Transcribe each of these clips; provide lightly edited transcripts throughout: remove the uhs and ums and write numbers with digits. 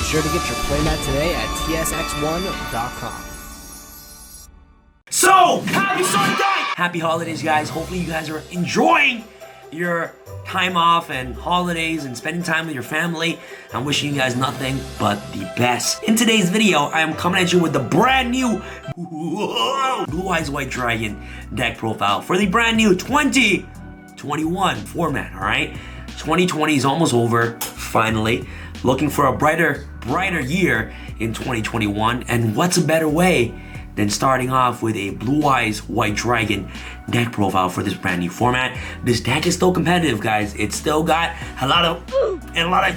sure to get your playmat today at tsx1.com. So, happy Sunday! Happy holidays, guys. Hopefully you guys are enjoying your time off and holidays and spending time with your family. I'm wishing you guys nothing but the best. In today's video, I am coming at you with the brand new Blue Eyes White Dragon deck profile for the brand new 2021 format, alright? 2020 is almost over, finally. Looking for a brighter year in 2021, and what's a better way than starting off with a Blue Eyes White Dragon deck profile for this brand new format. This deck is still competitive, guys. It's still got a lot of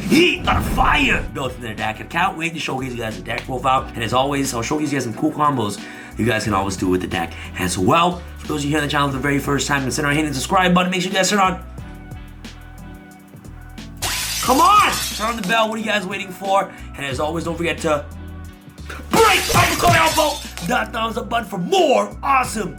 heat, a lot of fire built in their deck. I can't wait to showcase you guys the deck profile. And as always, I'll showcase you guys some cool combos you guys can always do with the deck as well. For those of you here on the channel for the very first time, consider hitting the subscribe button. Make sure you guys turn on. Come on! Turn on the bell. What are you guys waiting for? And as always, don't forget to break uppercut elbow that thumbs up button for more awesome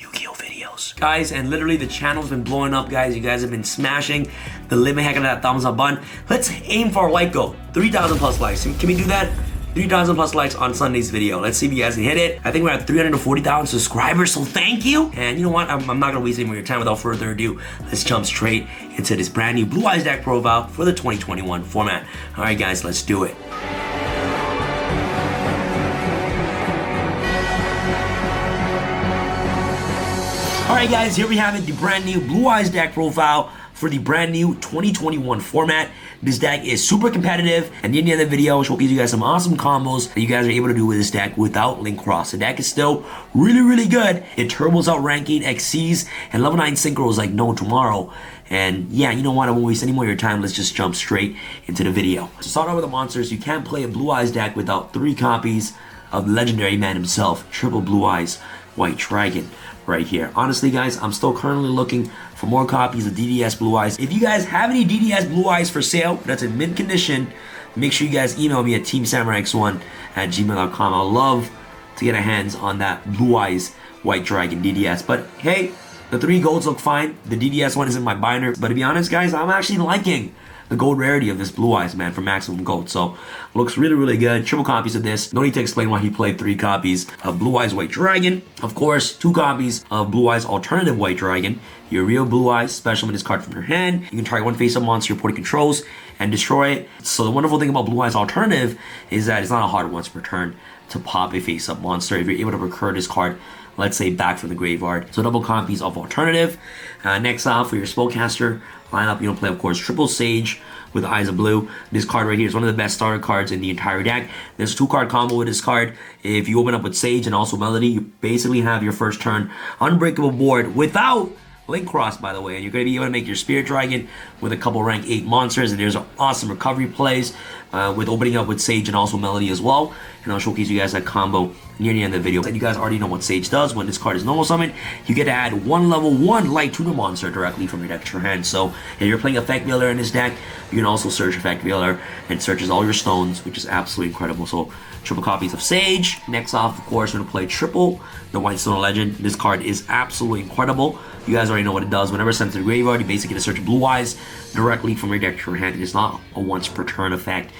Yu-Gi-Oh videos, guys. And literally the channel's been blowing up, guys. You guys have been smashing the living heck out of that thumbs up button. Let's aim for a like goal, 3,000 plus likes. Can we do that? 3,000 plus likes on Sunday's video. Let's see if you guys can hit it. I think we're at 340,000 subscribers, so thank you. And you know what? I'm not gonna waste any more of your time. Without further ado, let's jump straight into this brand new Blue Eyes deck profile for the 2021 format. All right, guys, let's do it. Alright guys, here we have it, the brand new Blue Eyes deck profile for the brand new 2021 format. This deck is super competitive, and in the end of the video, I'll showcase you guys some awesome combos that you guys are able to do with this deck without Link Cross. The deck is still really good. It turbos out ranking, XCs, and level 9 synchros like no tomorrow. And yeah, you know what, I won't waste any more of your time. Let's just jump straight into the video. To start out with the monsters, you can't play a Blue Eyes deck without 3 copies of the legendary man himself, Triple Blue Eyes White Dragon. Right here. Honestly, guys, I'm still currently looking for more copies of DDS Blue Eyes. If you guys have any DDS Blue Eyes for sale that's in mint condition, make sure you guys email me at teamsamurx1@gmail.com. I'd love to get a hands on that Blue Eyes White Dragon DDS. But hey, the 3 golds look fine. The DDS one is in my binder. But to be honest, guys, I'm actually liking the gold rarity of this Blue Eyes, man, for maximum gold. So, looks really good. Triple copies of this. No need to explain why he played 3 copies of Blue Eyes White Dragon. Of course, 2 copies of Blue Eyes Alternative White Dragon. Your real Blue Eyes, special with this card from your hand. You can target one face-up monster your opponent controls and destroy it. So the wonderful thing about Blue Eyes Alternative is that it's not a hard once per turn to pop a face-up monster if you're able to recur this card, let's say, back from the graveyard. So double copies of Alternative. Next off, for your Spellcaster lineup, you'll play, of course, Triple Sage with Eyes of Blue. This card right here is one of the best starter cards in the entire deck. There's a 2-card combo with this card. If you open up with Sage and also Melody, you basically have your first turn Unbreakable board without Link Cross, by the way, and you're going to be able to make your Spirit Dragon with a couple rank 8 monsters, and there's an awesome recovery plays with opening up with Sage and also Melody as well, and I'll showcase you guys that combo near the end of the video. And you guys already know what Sage does. When this card is normal summon, you get to add 1 level 1 light tuner monster directly from your deck to your hand. So if you're playing Effect Veiler in this deck, you can also search Effect Veiler, and searches all your stones, which is absolutely incredible. So triple copies of Sage. Next off, of course, we're going to play Triple the White Stone Legend. This card is absolutely incredible. You guys already know what it does. Whenever sent to the graveyard, you basically get to search Blue Eyes directly from your deck to your hand. It is not a once per turn effect,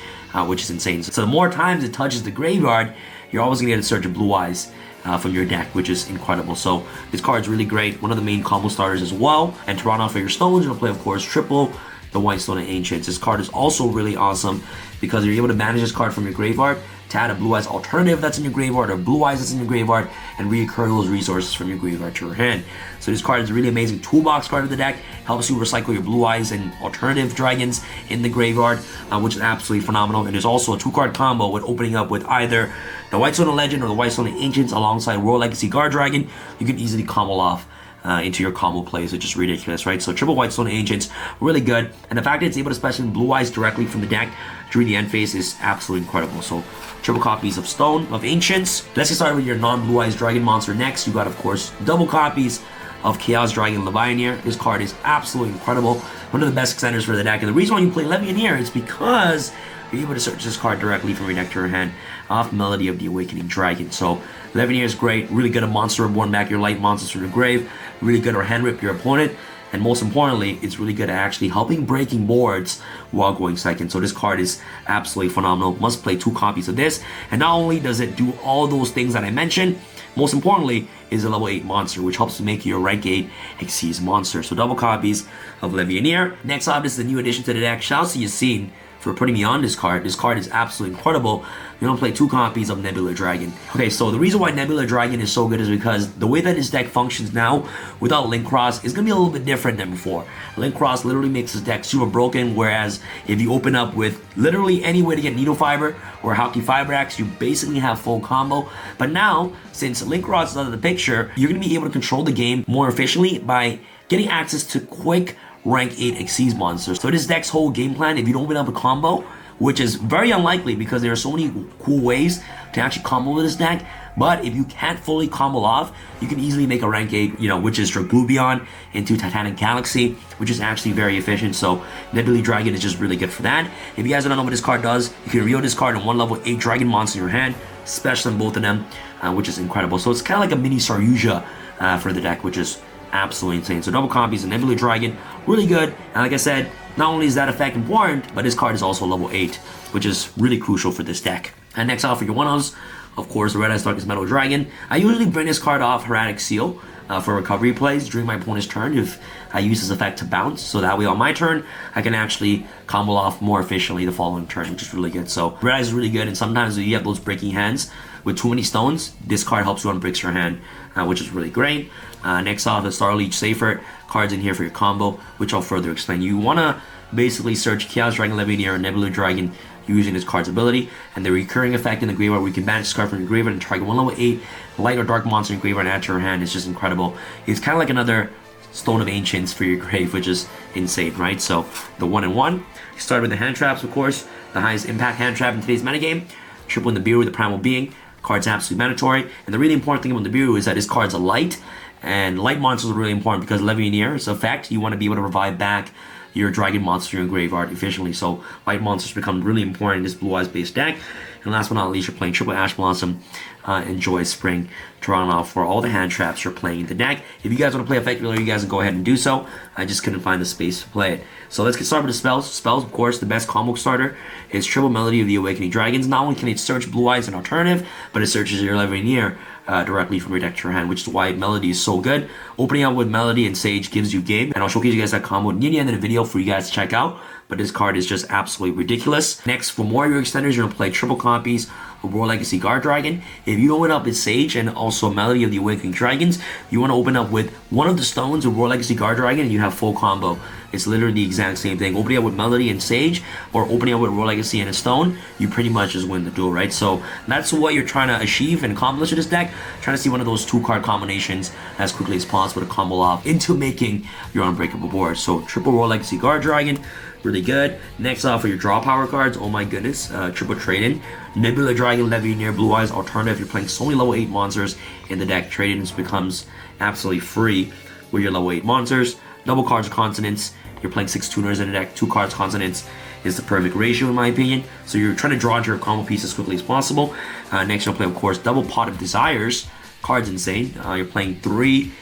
which is insane. So the more times it touches the graveyard, you're always going to get a search of Blue Eyes from your deck, which is incredible. So this card is really great. One of the main combo starters as well. And to run off of your stones, you'll play, of course, Triple the White Stone and Ancients. This card is also really awesome because you're able to manage this card from your graveyard to add a Blue Eyes Alternative that's in your graveyard, or Blue Eyes that's in your graveyard, and reoccur those resources from your graveyard to your hand. So this card is a really amazing toolbox card of the deck. Helps you recycle your Blue Eyes and Alternative Dragons in the graveyard, which is absolutely phenomenal. And there's also a 2-card combo with opening up with either the White Stone Legend or the White Stone Ancients alongside World Legacy Guard Dragon. You can easily combo off into your combo plays, which is ridiculous, right? So triple White Stone Ancients, really good. And the fact that it's able to special in Blue Eyes directly from the deck during the end phase is absolutely incredible. So triple copies of Stone of Ancients. Let's get started with your non-Blue Eyes Dragon monster next. You got, of course, double copies of Chaos Dragon Levianeer. This card is absolutely incredible. One of the best extenders for the deck. And the reason why you play Levianeer is because you're able to search this card directly from your deck to your hand off Melody of the Awakening Dragon. So Levianeer is great, really good at Monster Reborn, back your light monsters from your grave, really good at hand rip your opponent, and most importantly, it's really good at actually helping breaking boards while going second. So this card is absolutely phenomenal. Must play 2 copies of this, and not only does it do all those things that I mentioned, most importantly is a level 8 monster, which helps to make your rank 8 Exceeds monster. So double copies of Levianeer. Next up, this is the new addition to the deck. Shout out to Yassine for putting me on this card. This card is absolutely incredible. You're gonna play 2 copies of Nebula Dragon. Okay, so the reason why Nebula Dragon is so good is because the way that this deck functions now without Link Cross is gonna be a little bit different than before. Link Cross literally makes this deck super broken, whereas if you open up with literally any way to get Needle Fiber or Hauki Fiber Axe, you basically have full combo. But now, since Link Cross is out of the picture, you're gonna be able to control the game more efficiently by getting access to quick rank 8 Exceeds monsters. So this deck's whole game plan, if you don't open up a combo, which is very unlikely because there are so many cool ways to actually combo with this deck, but if you can't fully combo off, you can easily make a rank 8, which is Draglubion into Titanic Galaxy, which is actually very efficient. So Nebula Dragon is just really good for that. If you guys don't know what this card does, you can reveal this card in 1 level 8 Dragon monster in your hand, special in both of them, which is incredible. So it's kind of like a mini Saryuja for the deck, which is absolutely insane. So double copies of Nebula Dragon, really good. And like I said, not only is that effect important, but this card is also level 8, which is really crucial for this deck. And next off for your one-offs, of course, the Red Eyes Darkest Metal Dragon. I usually bring this card off Heretic Seal for recovery plays during my opponent's turn if I use this effect to bounce. So that way on my turn, I can actually combo off more efficiently the following turn, which is really good. So Red Eyes is really good, and sometimes if you have those breaking hands with too many stones, this card helps you unbricks your hand, which is really great. Next off, the Star Leech Safer cards in here for your combo, which I'll further explain. You want to basically search Chaos Dragon, Levianeer, or Nebula Dragon using this card's ability, and the recurring effect in the graveyard where you can banish this card from your graveyard and target 1 level 8 light or dark monster in graveyard and add to your hand is just incredible. It's kind of like another Stone of Ancients for your grave, which is insane, right? So the 1-in-1. You start with the hand traps, of course, the highest impact hand trap in today's metagame. Triple in the Nibiru with the Primal Being. Card's absolutely mandatory. And the really important thing about the Nibiru is that this card's a light, and light monsters are really important because Levianeer's effect, you want to be able to revive back your dragon monster in your graveyard efficiently. So light monsters become really important in this Blue Eyes based deck. And last but not least, you're playing triple Ash Blossom, Enjoy Spring, drawing off for all the hand traps you're playing in the deck. If you guys want to play effectively, you guys can go ahead and do so. I just couldn't find the space to play it. So let's get started with the spells. Spells, of course, the best combo starter is Triple Melody of the Awakening Dragons. Not only can it search Blue Eyes an alternative, but it searches your Levianeer directly from your deck to your hand, which is why Melody is so good. Opening up with Melody and Sage gives you game, and I'll showcase you guys that combo near the end of the video for you guys to check out. But this card is just absolutely ridiculous. Next, for more of your extenders, you're gonna play triple copies of World Legacy Guard Dragon. If you open up with Sage and also Melody of the Awakening Dragons, you want to open up with one of the stones of World Legacy Guard Dragon and you have full combo. It's literally the exact same thing. Opening up with Melody and Sage, or opening up with World Legacy and a stone, you pretty much just win the duel, right? So that's what you're trying to achieve and accomplish with this deck. Trying to see one of those 2-card combinations as quickly as possible to combo off into making your unbreakable board. So triple World Legacy Guard Dragon, really good. Next off for your draw power cards, oh my goodness, triple trade-in. Nebula Dragon, Levianeer, Blue Eyes, alternative. You're playing so many level 8 monsters in the deck. Trade-ins becomes absolutely free with your level 8 monsters. Double cards of consonants. You're playing 6 tuners in the deck. 2 cards consonants is the perfect ratio in my opinion. So you're trying to draw into your combo piece as quickly as possible. Next you'll play, of course, double pot of desires. Card's insane. You're playing 3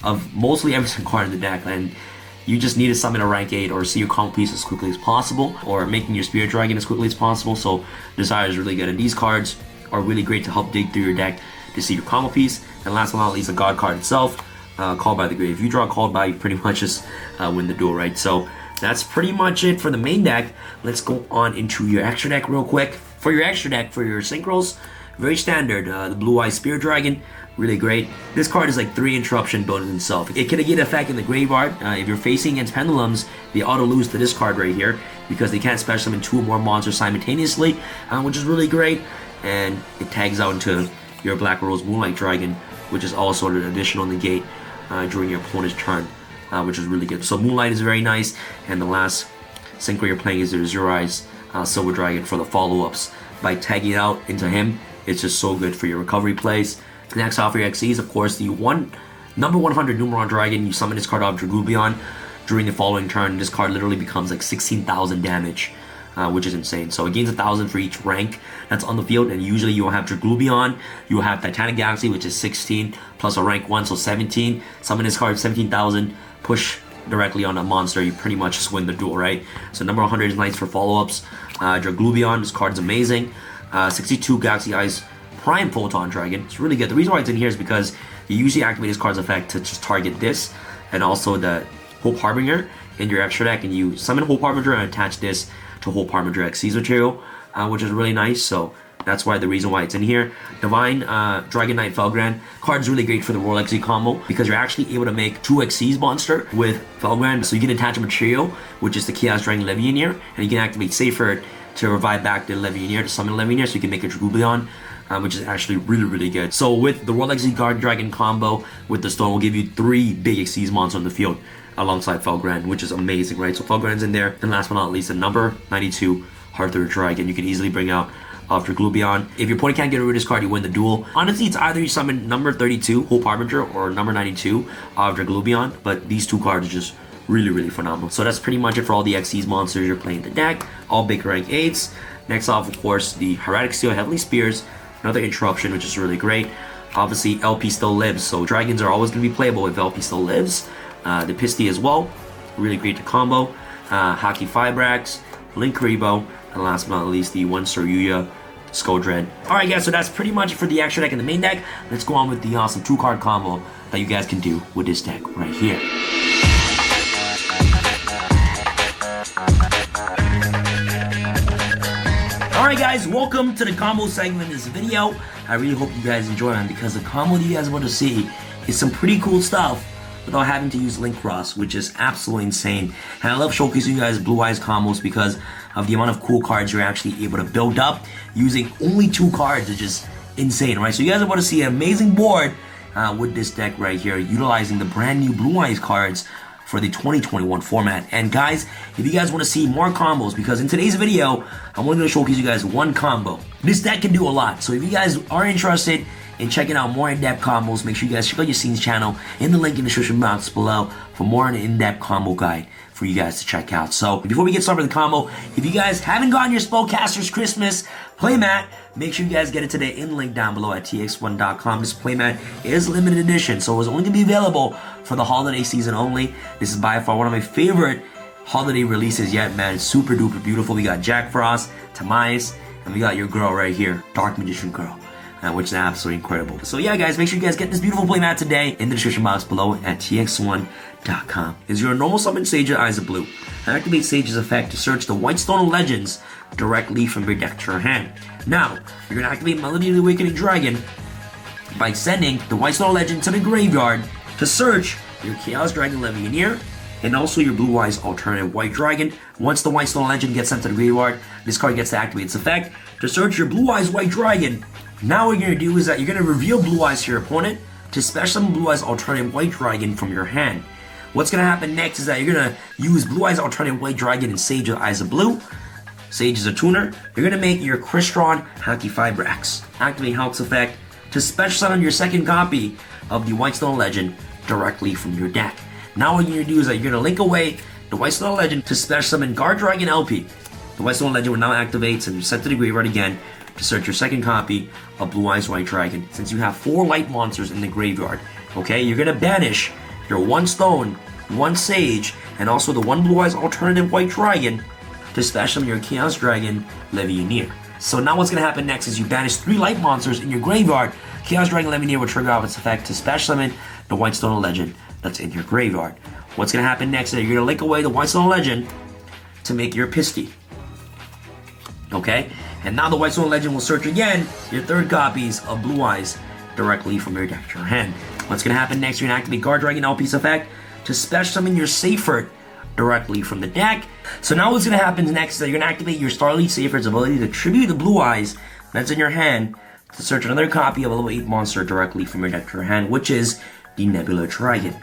of mostly every single card in the deck, and you just need to summon a rank 8 or see your combo piece as quickly as possible, or making your Spirit Dragon as quickly as possible. So Desire is really good, and these cards are really great to help dig through your deck to see your combo piece. And last but not least, the God card itself, Called by the Grave. If you draw Called by, you pretty much just win the duel, right? So that's pretty much it for the main deck. Let's go on into your extra deck real quick. For your extra deck, for your synchros, very standard. The Blue Eyes Spirit Dragon, really great. This card is like 3 interruption built in itself. It can get effect in the graveyard. If you're facing against pendulums, they auto lose to this card right here because they can't special summon 2 or more monsters simultaneously, which is really great. And it tags out into your Black Rose Moonlight Dragon, which is also an additional negate during your opponent's turn, which is really good. So Moonlight is very nice, and the last synchro you're playing is your Zero Eyes Silver Dragon for the follow-ups. By tagging it out into him, it's just so good for your recovery plays. Next off for your XCs, of course, the number 100 Numeron Dragon. You summon this card off Draglubion during the following turn. This card literally becomes like 16,000 damage, which is insane. So it gains 1,000 for each rank that's on the field, and usually you'll have Draglubion, you have Titanic Galaxy, which is 16, plus a rank 1, so 17. Summon this card, 17,000, push directly on a monster, you pretty much just win the duel, right? So number 100 is nice for follow-ups. Draglubion, this card's amazing. 62 Galaxy Eyes Prime Photon Dragon. It's really good. The reason why it's in here is because you usually activate this card's effect to just target this and also the Hope Harbinger in your extra deck, and you summon Hope Harbinger and attach this to Hope Harbinger Xyz material, which is really nice. So that's why the reason why it's in here. Divine Dragon Knight Felgrand card's really great for the Royal XZ combo because you're actually able to make 2 Xyz monster with Felgrand. So you can attach a material, which is the Chaos Dragon Levianeer, and you can activate Safer to revive back the Levianeer to summon Levianeer, so you can make a Draglubion, which is actually really good. So with the Royal XZ Guard Dragon combo with the stone, will give you 3 big Xyz monsters on the field alongside Felgrand, which is amazing, right? So Felgrand's in there, and last but not least, the number 92 Heartthrower Dragon. You can easily bring out after Draglubion. If your opponent can't get rid of this card, you win the duel. Honestly, it's either you summon number 32 Hope Harbinger or number 92 of Draglubion, but these 2 cards are just really phenomenal. So that's pretty much it for all the Xyz monsters you're playing in the deck. All big rank 8s. Next off, of course, the Hieratic Steel Heavenly Spears. Another interruption, which is really great. Obviously, LP still lives, so dragons are always going to be playable if LP still lives. The Pisty as well, really great to combo. Haki Fibrax, Link Rebo, and last but not least, the 1 Saryuya Skodred. Alright guys, so that's pretty much it for the extra deck and the main deck. Let's go on with the awesome 2-card combo that you guys can do with this deck right here. Alright guys, welcome to the combo segment of this video. I really hope you guys enjoy it because the combo that you guys want to see is some pretty cool stuff without having to use Link Cross, which is absolutely insane. And I love showcasing you guys Blue Eyes combos because of the amount of cool cards you're actually able to build up using only 2 cards, which is insane, right? So you guys are about to see an amazing board with this deck right here, utilizing the brand new Blue Eyes cards for the 2021 format. And guys, if you guys want to see more combos, because in today's video, I'm only going to showcase you guys 1 combo. This deck can do a lot, so if you guys are interested in checking out more in-depth combos, make sure you guys check out your scenes channel in the link in the description box below for more on an in-depth combo guide for you guys to check out. So before we get started with the combo, if you guys haven't gotten your Spellcaster's Christmas playmat, make sure you guys get it today in the link down below at tx1.com. This playmat is limited edition, so it's only going to be available for the holiday season only. This is by far one of my favorite holiday releases yet, man. It's super duper beautiful. We got Jack Frost, Tamais, and we got your girl right here, Dark Magician Girl, which is absolutely incredible. So yeah guys, make sure you guys get this beautiful playmat today in the description box below at tx1.com. Is your normal summon Sage of Eyes of Blue. Activate Sage's effect to search the White Stone of Legends directly from your deck to your hand. Now, you're going to activate Melody of the Awakening Dragon by sending the White Stone of Legend to the graveyard to search your Chaos Dragon Levianeer and also your Blue Eyes Alternative White Dragon. Once the White Stone Legend gets sent to the graveyard, this card gets to activate its effect to search your Blue Eyes White Dragon. Now what you're going to do is that you're going to reveal Blue Eyes to your opponent to special summon Blue Eyes Alternative White Dragon from your hand. What's going to happen next is that you're going to use Blue Eyes Alternative White Dragon and Sage of Eyes of Blue. Sage is a tuner. You're going to make your Crystron Haki Fibrax. Activate Hulk's effect to special summon your second copy of the White Stone Legend directly from your deck. Now what you're going to do is that you're going to link away the White Stone Legend to special summon Guard Dragon LP. The White Stone Legend will now activate and sent to the graveyard again to search your second copy of Blue Eyes White Dragon. Since you have 4 light monsters in the graveyard, okay, you're going to banish your 1 stone, 1 sage, and also the 1 Blue Eyes Alternative White Dragon to special summon your Chaos Dragon Levianeer. So now what's going to happen next is you banish 3 light monsters in your graveyard. Chaos Dragon Levianeer will trigger off its effect to special summon the White Stone Legend that's in your graveyard. What's going to happen next is you're going to link away the White Stone Legend to make your Pisty. Okay? And now the White Stone Legend will search again your 3rd copies of Blue Eyes directly from your deck to your hand. What's going to happen next, you're going to activate Guard Dragon LP's effect to special summon your Seyfert directly from the deck. So now what's going to happen next is that you're going to activate your Starly Seyfert's ability to tribute the Blue Eyes that's in your hand to search another copy of a level 8 monster directly from your deck to your hand, which is the Nebula Dragon.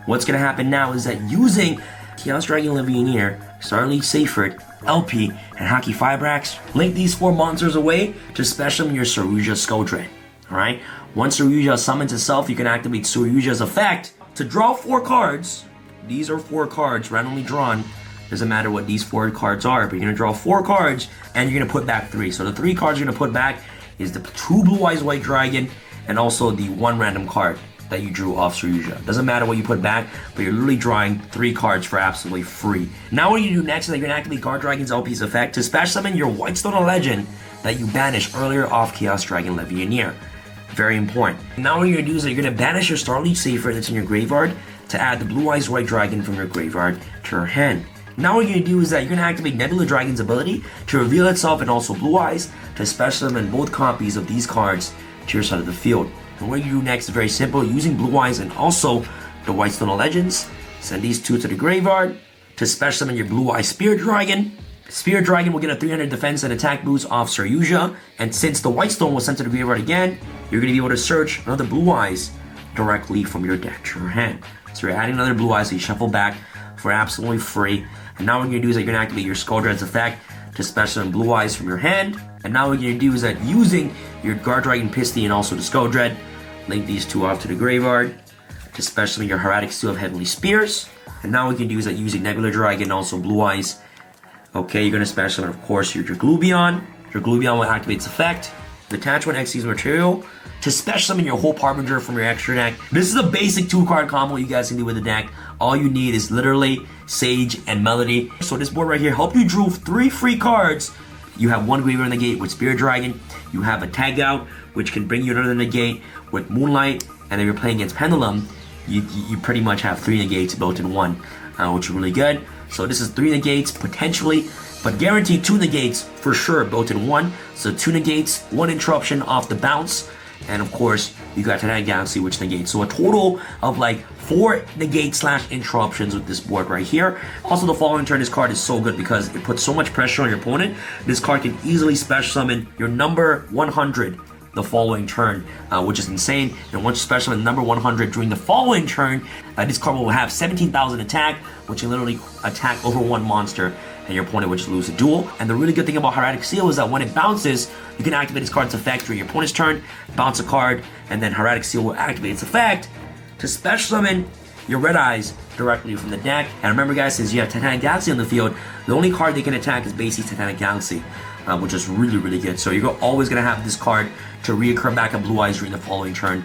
What's going to happen now is that using Chaos Dragon Levianeer, Starly Seyfert, LP, and Haki Fibrax, link these 4 monsters away to special summon your Saryuja Skodred. Alright? Once Saryuja summons itself, you can activate Saryuja's effect to draw 4 cards. These are 4 cards randomly drawn. Doesn't matter what these 4 cards are, but you're going to draw 4 cards and you're going to put back 3. So the 3 cards you're going to put back is the 2 Blue Eyes White Dragon and also the 1 random card that you drew off Saryuja. Doesn't matter what you put back, but you're literally drawing 3 cards for absolutely free. Now what you do next is that you're gonna activate Guard Dragon's LP's effect to special summon your Whitestone Legend that you banished earlier off Chaos Dragon Levianeer. Very important. Now what you're gonna do is that you're gonna banish your Starleaf Safer that's in your graveyard to add the Blue Eyes White Dragon from your graveyard to your hand. Now what you're going to do is that you're going to activate Nebula Dragon's ability to reveal itself and also Blue Eyes to special summon both copies of these cards to your side of the field. And what you do next is very simple. Using Blue Eyes and also the Whitestone Legends, send these 2 to the graveyard to special summon your Blue Eyes Spirit Dragon. Spirit Dragon will get a 300 defense and attack boost off Saryuja, and since the Whitestone was sent to the graveyard again, you're going to be able to search another Blue Eyes directly from your deck to your hand. So you're adding another Blue Eyes, so you shuffle back for absolutely free. And now what you're going to do is that you're going to activate your Skull Dread's effect to special summon Blue Eyes from your hand. And now what you're going to do is that using your Guard Dragon Pisty and also the Skull Dread, link these 2 off to the graveyard to special summon your Hieratic Seal of Heavenly Spears. And now what you can do is that using Nebula Dragon and also Blue Eyes, okay, you're going to special summon, of course, your Glubion. Your Glubion will activate its effect. Attach 1 Xyz material to special summon your Hope Harbinger from your extra deck. This is a basic 2-card combo you guys can do with the deck. All you need is literally Sage and Melody. So this board right here helped you drew 3 free cards. You have 1 Graveyard Negate with Spirit Dragon. You have a Tag Out, which can bring you another negate with Moonlight. And then you're playing against Pendulum, you pretty much have 3 negates built in 1, which is really good. So this is 3 negates potentially, but guaranteed 2 negates for sure built in 1. So 2 negates, 1 interruption off the bounce, and of course you got Titanic Galaxy, which negates. So a total of like 4 negates / interruptions with this board right here. Also the following turn, this card is so good because it puts so much pressure on your opponent. This card can easily special summon your number 100 the following turn, which is insane. And once you special summon number 100 during the following turn, this card will have 17,000 attack, which can literally attack over 1 monster, and your opponent would just lose a duel. And the really good thing about Hieratic Seal is that when it bounces, you can activate this card's effect during your opponent's turn, bounce a card, and then Hieratic Seal will activate its effect to special summon your Red Eyes directly from the deck. And remember guys, since you have Titanic Galaxy on the field, the only card they can attack is basically Titanic Galaxy, which is really good. So you're always going to have this card to reoccur back at Blue Eyes during the following turn,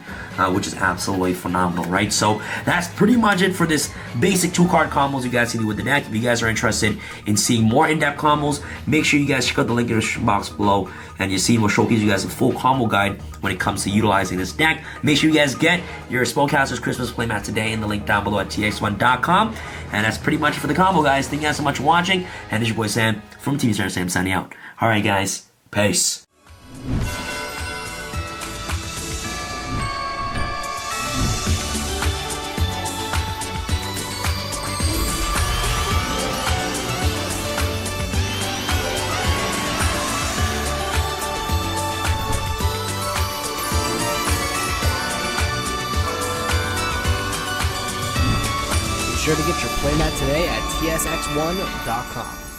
which is absolutely phenomenal, right? So that's pretty much it for this basic 2-card combos you guys can do with the deck. If you guys are interested in seeing more in-depth combos, make sure you guys check out the link in the description box below, and your scene will showcase you guys a full combo guide when it comes to utilizing this deck. Make sure you guys get your Spellcaster's Christmas playmat today in the link down below at tx1.com. And that's pretty much for the combo, guys. Thank you guys so much for watching, and it's your boy Sam from TV Star Sam signing out. Alright guys, peace. Be sure to get your playmat today at tsx1.com.